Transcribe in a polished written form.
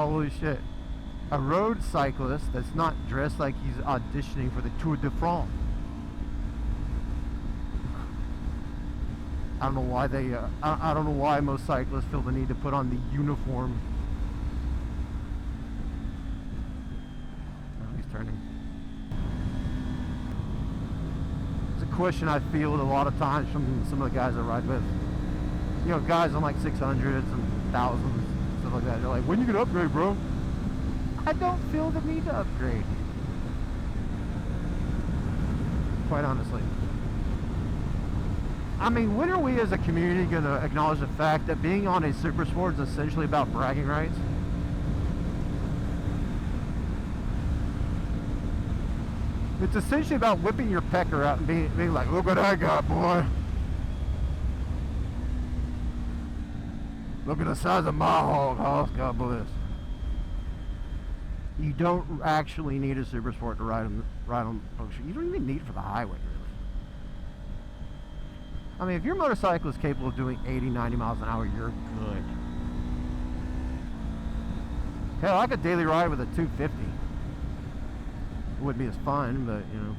Holy shit. A road cyclist that's not dressed like he's auditioning for the Tour de France. I don't know why they, I don't know why most cyclists feel the need to put on the uniform. Oh, he's turning. It's a question I field a lot of times from some of the guys I ride with. You know, guys on like 600s and thousands, stuff like that. They're like, when you gonna upgrade, bro? I don't feel the need to upgrade. Quite honestly. I mean, when are we as a community going to acknowledge the fact that being on a super sport is essentially about bragging rights? It's essentially about whipping your pecker out and being like, look what I got, boy. Look at the size of my hog, hoss, God bless. You don't actually need a super sport to ride on you don't even need it for the highway, really. I mean, if your motorcycle is capable of doing 80, 90 miles an hour, you're good. Hell, I could daily ride with a 250. It wouldn't be as fun, but, you know.